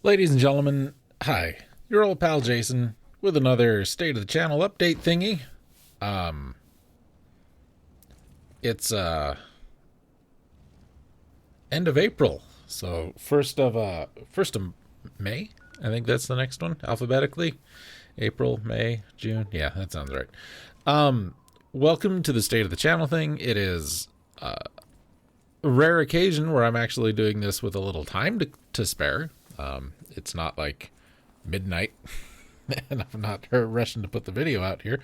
Ladies and gentlemen, hi. Your old pal Jason with another State of the Channel update thingy. It's end of April, so first of May. I think that's the next one alphabetically. April, May, June. Yeah, that sounds right. Welcome to the State of the Channel thing. It is a rare occasion where I'm actually doing this with a little time to spare. It's not like midnight and I'm not rushing to put the video out here.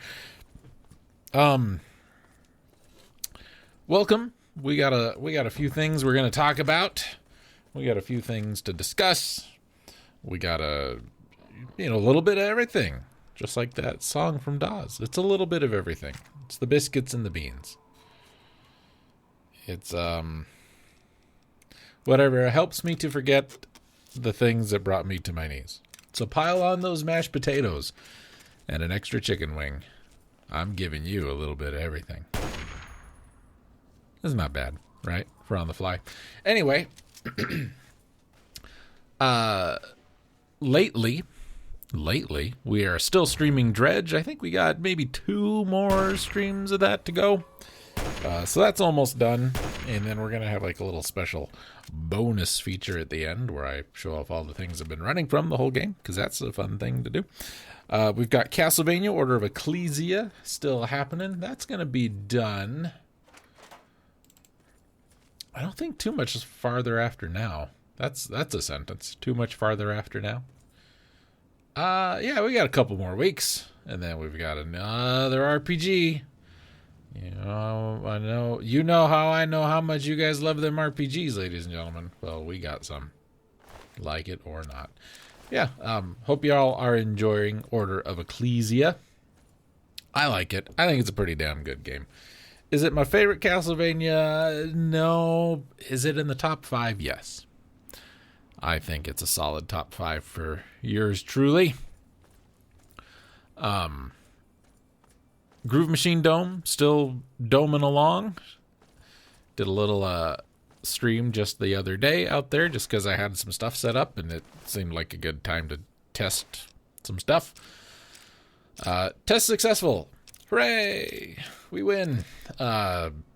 Welcome. We got a few things we're going to talk about. We got a few things to discuss. We got a little bit of everything, just like that song from Dawes. It's a little bit of everything. It's the biscuits and the beans. It's whatever helps me to forget the things that brought me to my knees. So pile on those mashed potatoes and an extra chicken wing. I'm giving you a little bit of everything. It's not bad, right? For on the fly. Anyway, lately, we are still streaming Dredge. I think we got maybe 2 more streams of that to go. So that's almost done. And then we're going to have like a little special bonus feature at the end where I show off all the things I've been running from the whole game, because that's a fun thing to do. We've got Castlevania Order of Ecclesia still happening. That's going to be done. I don't think too much farther after now. That's a sentence. Too much farther after now. Yeah, we got a couple more weeks, and then we've got another RPG. I know how I know how much you guys love them RPGs, ladies and gentlemen. Well, we got some, like it or not. Yeah, hope y'all are enjoying Order of Ecclesia. I like it. I think it's a pretty damn good game. Is it my favorite Castlevania? No. Is it in the top 5? Yes. I think it's a solid top 5 for yours truly. Groove Machine Dome, still doming along. Did a little stream just the other day out there just because I had some stuff set up and it seemed like a good time to test some stuff. Test successful. Hooray! We win.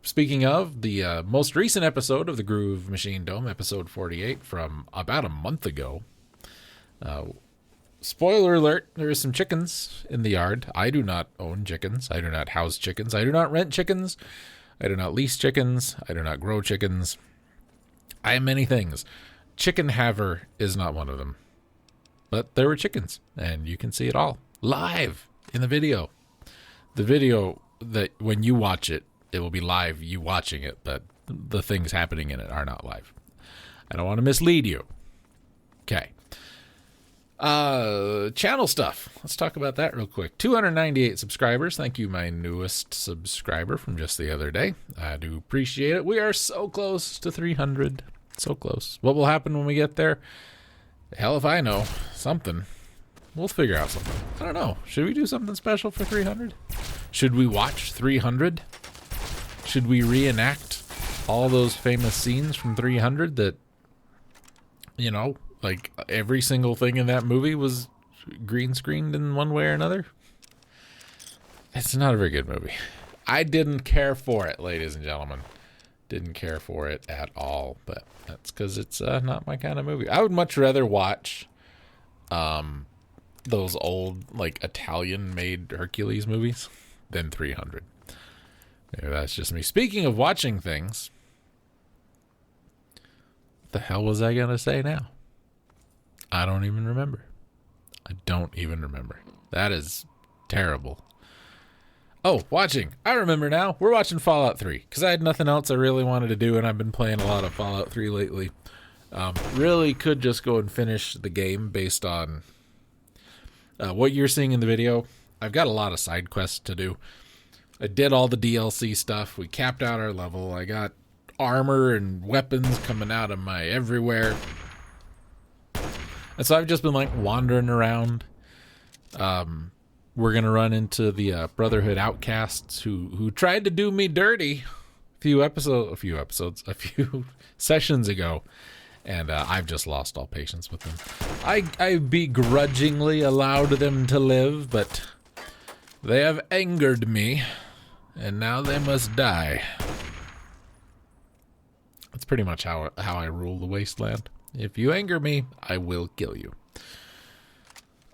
Speaking of, the most recent episode of the Groove Machine Dome, episode 48 from about a month ago. Spoiler alert, there is some chickens in the yard. I do not own chickens. I do not house chickens. I do not rent chickens. I do not lease chickens. I do not grow chickens. I am many things. Chicken haver is not one of them. But there were chickens, and you can see it all live in the video. The video that when you watch it, it will be live, you watching it, but the things happening in it are not live. I don't want to mislead you. Okay. Channel stuff. Let's talk about that real quick. 298 subscribers. Thank you, my newest subscriber from just the other day. I do appreciate it. We are so close to 300. So close. What will happen when we get there? Hell if I know. Something. We'll figure out something. I don't know. Should we do something special for 300? Should we watch 300? Should we reenact all those famous scenes from 300 that, like every single thing in that movie was green screened in one way or another? It's not a very good movie. I didn't care for it, ladies and gentlemen. Didn't care for it at all, but that's because it's not my kind of movie. I would much rather watch those old, like, Italian-made Hercules movies than 300. Maybe that's just me. Speaking of watching things, what the hell was I going to say now? I don't even remember. That is terrible. Oh, watching. I remember now. We're watching Fallout 3 because I had nothing else I really wanted to do, and I've been playing a lot of Fallout 3 lately. Really could just go and finish the game based on what you're seeing in the video. I've got a lot of side quests to do. I did all the DLC stuff. We capped out our level. I got armor and weapons coming out of my everywhere. And so I've just been like wandering around. We're going to run into the Brotherhood Outcasts who tried to do me dirty a few sessions ago. and I've just lost all patience with them. I begrudgingly allowed them to live, but they have angered me, and now they must die. That's pretty much how I rule the wasteland. If you anger me, I will kill you.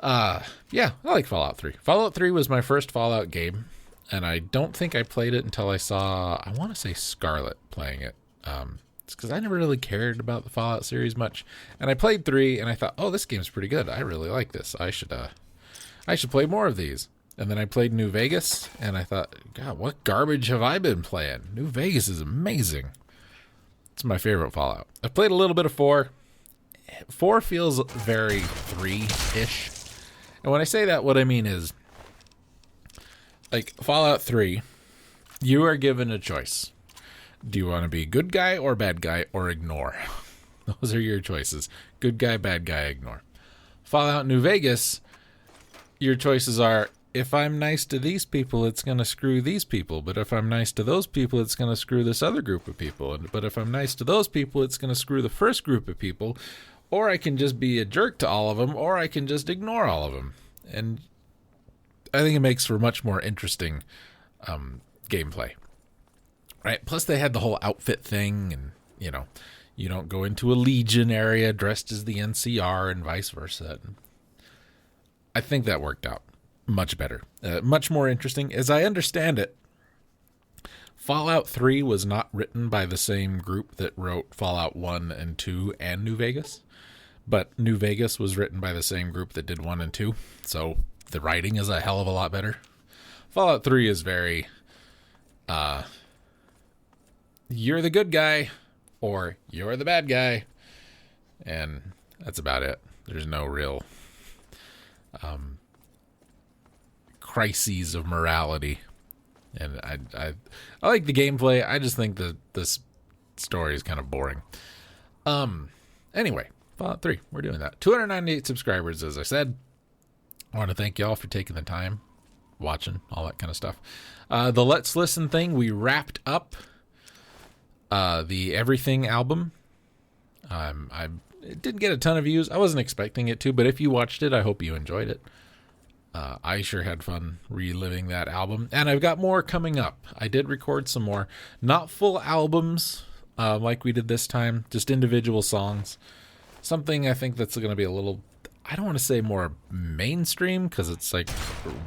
Yeah, I like Fallout 3. Fallout 3 was my first Fallout game, and I don't think I played it until I saw, I want to say Scarlett playing it. It's because I never really cared about the Fallout series much. And I played 3, and I thought, oh, this game's pretty good. I really like this. I should play more of these. And then I played New Vegas, and I thought, God, what garbage have I been playing? New Vegas is amazing. It's my favorite Fallout. I've played a little bit of 4. 4 feels very 3-ish. And when I say that, what I mean is, like, Fallout 3, you are given a choice. Do you want to be good guy or bad guy or ignore? Those are your choices. Good guy, bad guy, ignore. Fallout New Vegas, your choices are, if I'm nice to these people, it's going to screw these people. But if I'm nice to those people, it's going to screw this other group of people. But if I'm nice to those people, it's going to screw the first group of people. Or I can just be a jerk to all of them, or I can just ignore all of them. And I think it makes for much more interesting gameplay. Right? Plus they had the whole outfit thing, and, you know, you don't go into a Legion area dressed as the NCR and vice versa. I think that worked out much better. Much more interesting. As I understand it, Fallout 3 was not written by the same group that wrote Fallout 1 and 2 and New Vegas. But New Vegas was written by the same group that did 1 and 2. So the writing is a hell of a lot better. Fallout 3 is very, you're the good guy or you're the bad guy. And that's about it. There's no real crises of morality. And I like the gameplay. I just think that this story is kind of boring. Anyway, Fallout 3, we're doing that. 298 subscribers, as I said. I want to thank y'all for taking the time, watching, all that kind of stuff. The Let's Listen thing, we wrapped up the Everything album. It didn't get a ton of views. I wasn't expecting it to, but if you watched it, I hope you enjoyed it. I sure had fun reliving that album, and I've got more coming up. I did record some more, not full albums like we did this time, just individual songs. Something I think that's going to be a little, I don't want to say more mainstream, because it's like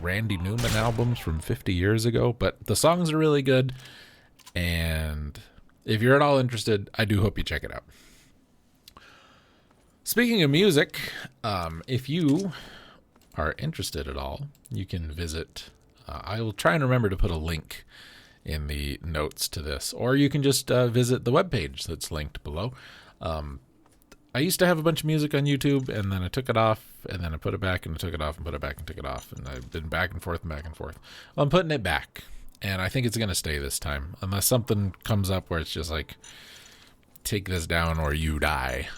Randy Newman albums from 50 years ago, but the songs are really good, and if you're at all interested, I do hope you check it out. Speaking of music, if you are interested at all, you can visit, I will try and remember to put a link in the notes to this, or you can just visit the webpage that's linked below. I used to have a bunch of music on YouTube, and then I took it off, and then I put it back, and I took it off, and put it back, and took it off, and I've been back and forth and back and forth. Well, I'm putting it back, and I think it's going to stay this time, unless something comes up where it's just like, take this down or you die.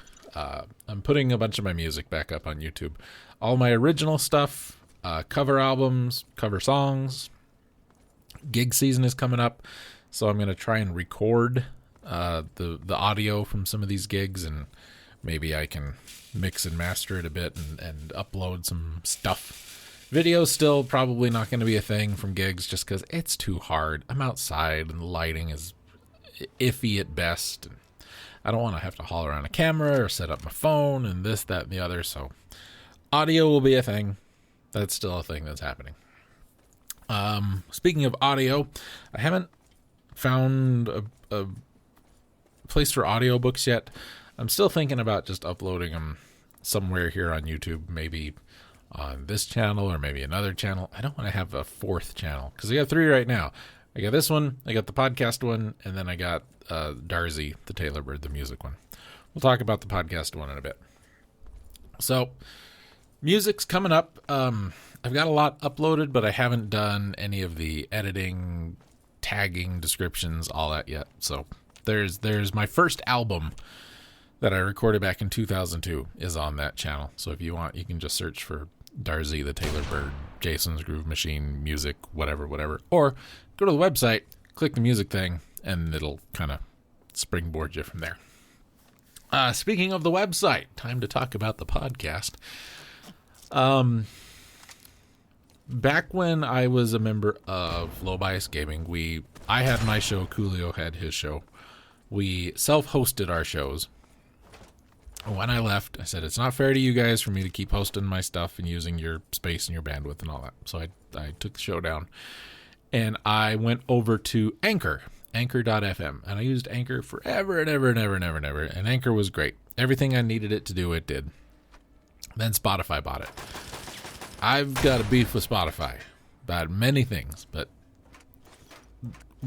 I'm putting a bunch of my music back up on YouTube. All my original stuff, cover albums, cover songs. Gig season is coming up, so I'm going to try and record the audio from some of these gigs, and maybe I can mix and master it a bit and upload some stuff. Video's still probably not going to be a thing from gigs just because it's too hard. I'm outside and the lighting is iffy at best. And I don't want to have to haul around a camera or set up my phone and this, that, and the other. So audio will be a thing. That's still a thing that's happening. Speaking of audio, I haven't found a place for audiobooks yet. I'm still thinking about just uploading them somewhere here on YouTube, maybe on this channel or maybe another channel. I don't want to have a fourth channel because I got 3 right now. I got this one, I got the podcast one, and then I got Darzy, the Taylor Bird, the music one. We'll talk about the podcast one in a bit. So, music's coming up. I've got a lot uploaded, but I haven't done any of the editing, tagging, descriptions, all that yet. So, there's my first album that I recorded back in 2002 is on that channel. So if you want, you can just search for Darzy, the Taylor Bird, Jason's Groove Machine, music, whatever. Or go to the website, click the music thing, and it'll kind of springboard you from there. Speaking of the website, time to talk about the podcast. Back when I was a member of Low Bias Gaming, I had my show, Coolio had his show. We self-hosted our shows. When I left, I said, it's not fair to you guys for me to keep hosting my stuff and using your space and your bandwidth and all that. So I took the show down, and I went over to Anchor.fm, and I used Anchor forever and ever and ever and ever and ever, and Anchor was great. Everything I needed it to do, it did. Then Spotify bought it. I've got a beef with Spotify about many things, but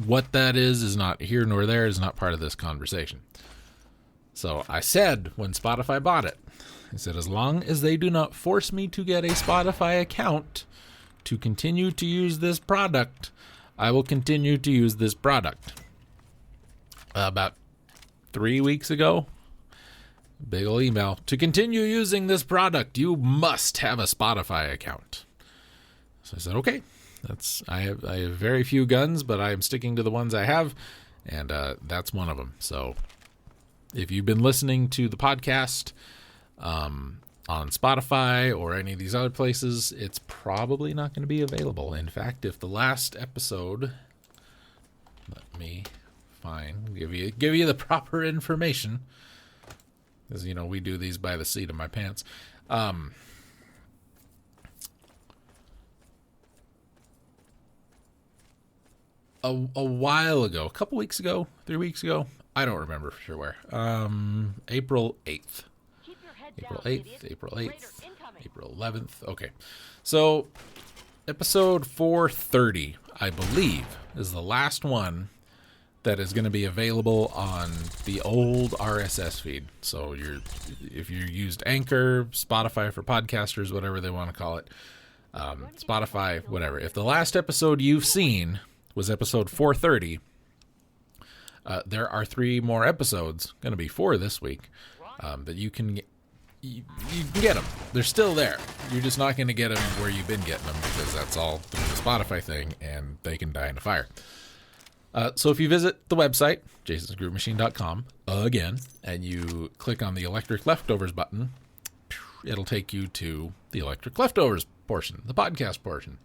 what that is not here nor there, is not part of this conversation. So I said, when Spotify bought it, I said, as long as they do not force me to get a Spotify account to continue to use this product, I will continue to use this product. About 3 weeks ago, big ol' email, to continue using this product, you must have a Spotify account. So I said, okay, I have very few guns, but I am sticking to the ones I have, and that's one of them. So if you've been listening to the podcast on Spotify or any of these other places, it's probably not going to be available. In fact, if the last episode, let me give you the proper information, because we do these by the seat of my pants. A while ago, a couple weeks ago, 3 weeks ago, I don't remember for sure where. April 8th. April 8th, April 11th. Okay. So, episode 430, I believe, is the last one that is going to be available on the old RSS feed. So, if you used Anchor, Spotify for podcasters, whatever they want to call it, Spotify, whatever. If the last episode you've seen was episode 430, there are 3 more episodes, going to be 4 this week, that you can get them. They're still there. You're just not going to get them where you've been getting them, because that's all through the Spotify thing, and they can die in a fire. So if you visit the website, jasonsgroovemachine.com, again, and you click on the Electric Leftovers button, it'll take you to the Electric Leftovers portion, the podcast portion.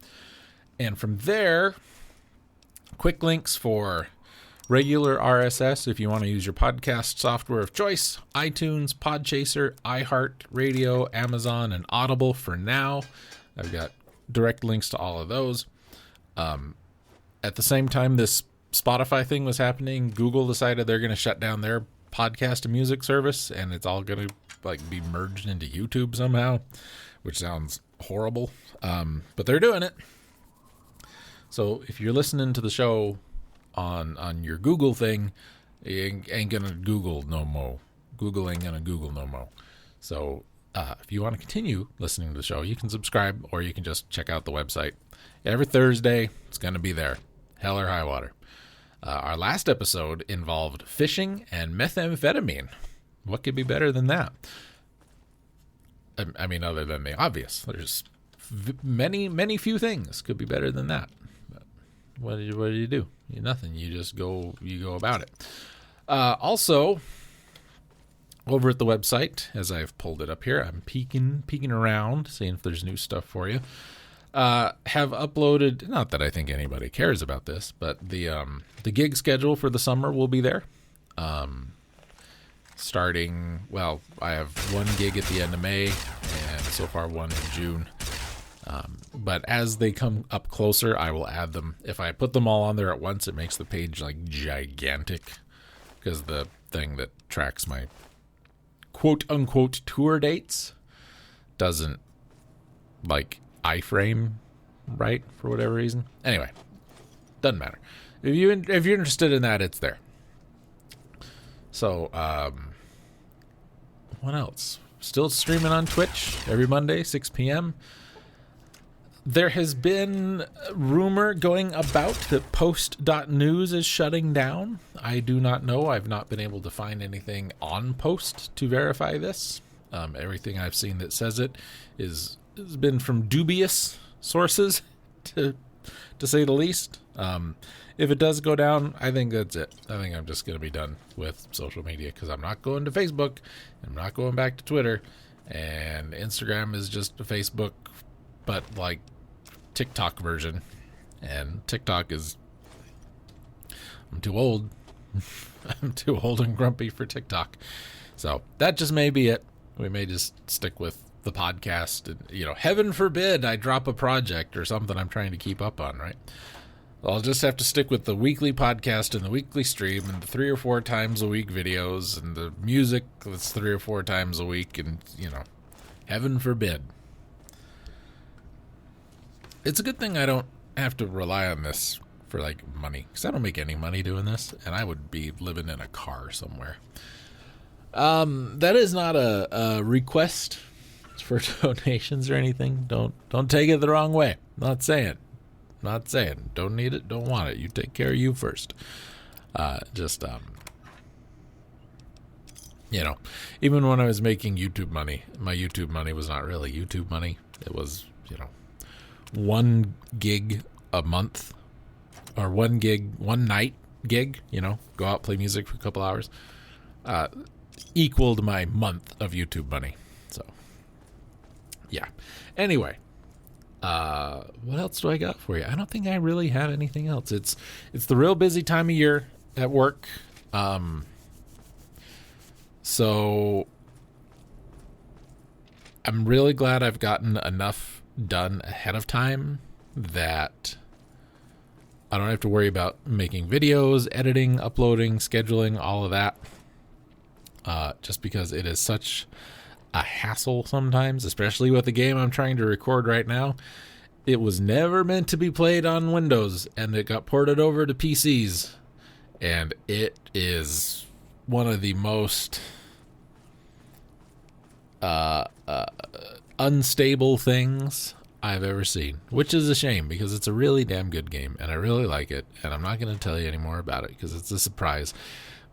And from there, quick links for regular RSS if you want to use your podcast software of choice, iTunes, Podchaser, iHeartRadio, Amazon, and Audible for now. I've got direct links to all of those. At the same time this Spotify thing was happening, Google decided they're going to shut down their podcast and music service, and it's all going to be merged into YouTube somehow, which sounds horrible. But they're doing it. So if you're listening to the show on your Google thing, you ain't gonna Google no more. Google ain't gonna Google no more. So if you want to continue listening to the show, you can subscribe, or you can just check out the website. Every Thursday, it's gonna be there. Hell or high water. Our last episode involved fishing and methamphetamine. What could be better than that? I mean, other than the obvious. There's many few things could be better than that. What do you do? Nothing. You just go about it. Also, over at the website, as I've pulled it up here, I'm peeking around, seeing if there's new stuff for you. Have uploaded, not that I think anybody cares about this, but the gig schedule for the summer will be there. Starting, I have 1 gig at the end of May, and so far 1 in June. But as they come up closer, I will add them. If I put them all on there at once, it makes the page gigantic, because the thing that tracks my quote unquote tour dates doesn't iframe right for whatever reason. Anyway, doesn't matter. If you're interested in that, it's there. So, what else? Still streaming on Twitch every Monday, 6 p.m. There has been rumor going about that Post.news is shutting down. I do not know. I've not been able to find anything on Post to verify this. Everything I've seen that says it has been from dubious sources, to say the least. If it does go down, I think that's it. I think I'm just going to be done with social media because I'm not going to Facebook. I'm not going back to Twitter. And Instagram is just a Facebook, but like TikTok version. And TikTok is... I'm too old. I'm too old and grumpy for TikTok. So that just may be it. We may just stick with the podcast. And, you know, heaven forbid I drop a project or something I'm trying to keep up on, right? I'll just have to stick with the weekly podcast and the weekly stream and the 3 or 4 times a week videos and the music that's 3 or 4 times a week. And, you know, heaven forbid. It's a good thing I don't have to rely on this for like money, because I don't make any money doing this, and I would be living in a car somewhere. That is not a request for donations or anything. Don't take it the wrong way. Not saying. Don't need it, don't want it. You take care of you first. You know, even when I was making YouTube money, my YouTube money was not really YouTube money. It was, you know, 1 gig a month, or 1 night gig, you know, go out, play music for a couple hours, equaled my month of YouTube money. So, yeah. Anyway, what else do I got for you? I don't think I really had anything else. It's the real busy time of year at work. So I'm really glad I've gotten enough done ahead of time that I don't have to worry about making videos, editing, uploading, scheduling, all of that. Just because it is such a hassle sometimes, especially with the game I'm trying to record right now. It was never meant to be played on Windows, and it got ported over to PCs. And it is one of the most unstable things I've ever seen, which is a shame because it's a really damn good game and I really like it, and I'm not going to tell you any more about it because it's a surprise,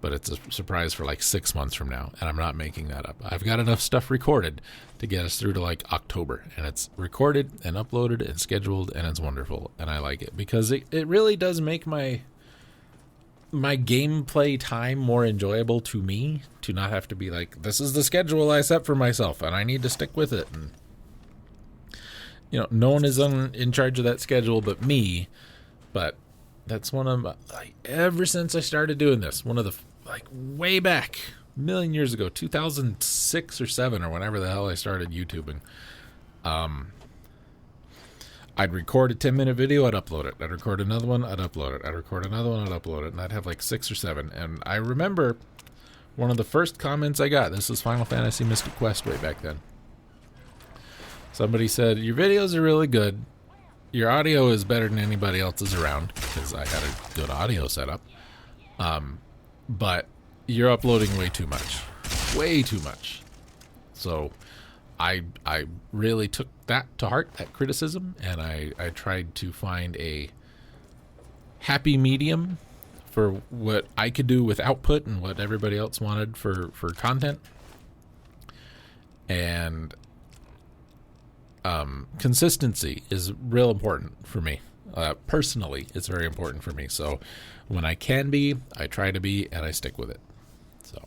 but it's a surprise for like 6 months from now, and I'm not making that up. I've got enough stuff recorded to get us through to like October, and it's recorded and uploaded and scheduled, and it's wonderful, and I like it because it really does make my gameplay time more enjoyable to me, to not have to be like, this is the schedule I set for myself and I need to stick with it. And, you know, no one is in charge of that schedule but me. But that's one of my, like, ever since I started doing this, one of the, like, way back, a million years ago, 2006 or 7 or whenever the hell I started YouTubing, I'd record a 10-minute video, I'd upload it. I'd record another one, I'd upload it. I'd record another one, I'd upload it. And I'd have like 6 or 7. And I remember one of the first comments I got, this was Final Fantasy Mystic Quest way back then. Somebody said, your videos are really good. Your audio is better than anybody else's around, because I had a good audio setup. But you're uploading way too much. Way too much. So I really took that to heart, that criticism, and I tried to find a happy medium for what I could do with output and what everybody else wanted for content. And consistency is real important for me. Personally, it's very important for me. So when I can be, I try to be, and I stick with it. So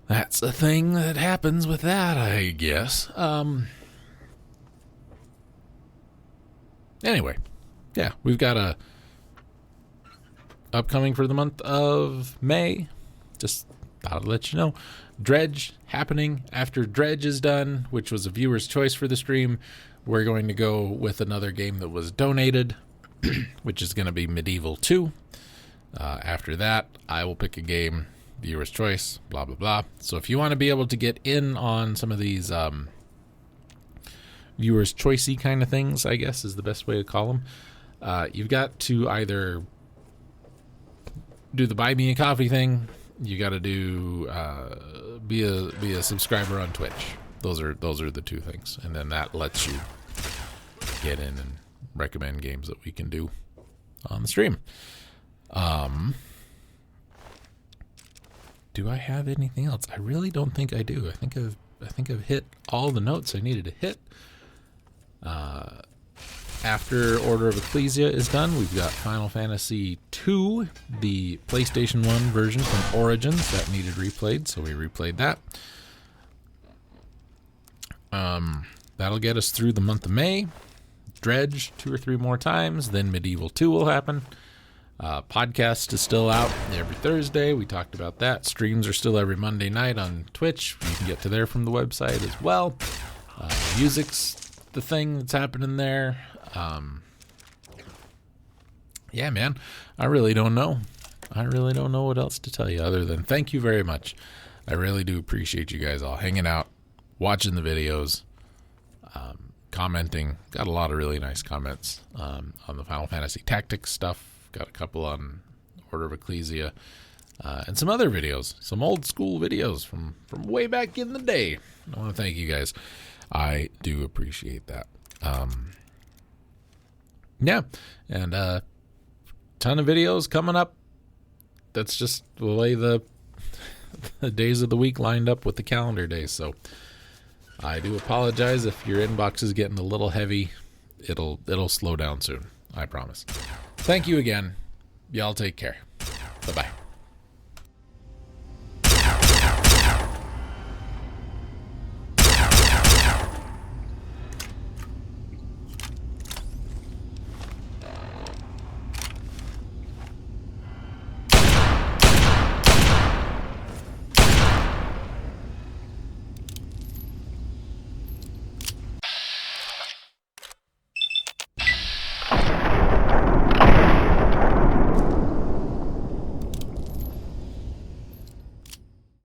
that's the thing that happens with that, I guess. Anyway, yeah, we've got a upcoming for the month of May. Just thought I'd let you know. Dredge happening after Dredge is done, which was a viewer's choice for the stream. We're going to go with another game that was donated, which is going to be Medieval 2. After that, I will pick a game, viewer's choice, blah, blah, blah. So if you want to be able to get in on some of these viewer's choicey kind of things, I guess is the best way to call them, you've got to either do the buy me a coffee thing. You got to do be a subscriber on Twitch. Those are the 2 things, and then that lets you get in and recommend games that we can do on the stream. Do I have anything else? I really don't think I do. I think I've hit all the notes I needed to hit. after Order of Ecclesia is done, we've got Final Fantasy II, the PlayStation 1 version from Origins that needed replayed, so we replayed that. That'll get us through the month of May. Dredge 2 or 3 more times, then Medieval 2 will happen. Podcast is still out every Thursday. We talked about that. Streams are still every Monday night on Twitch. You can get to there from the website as well. Music's the thing that's happening there. Yeah, man, I really don't know. I really don't know what else to tell you other than thank you very much. I really do appreciate you guys all hanging out, watching the videos, commenting. Got a lot of really nice comments on the Final Fantasy Tactics stuff. Got a couple on Order of Ecclesia, and some other videos, some old school videos from way back in the day. I want to thank you guys. I do appreciate that. Yeah, and ton of videos coming up. That's just the way the days of the week lined up with the calendar days. So I do apologize if your inbox is getting a little heavy. It'll slow down soon. I promise. Thank you again. Y'all take care. Bye-bye.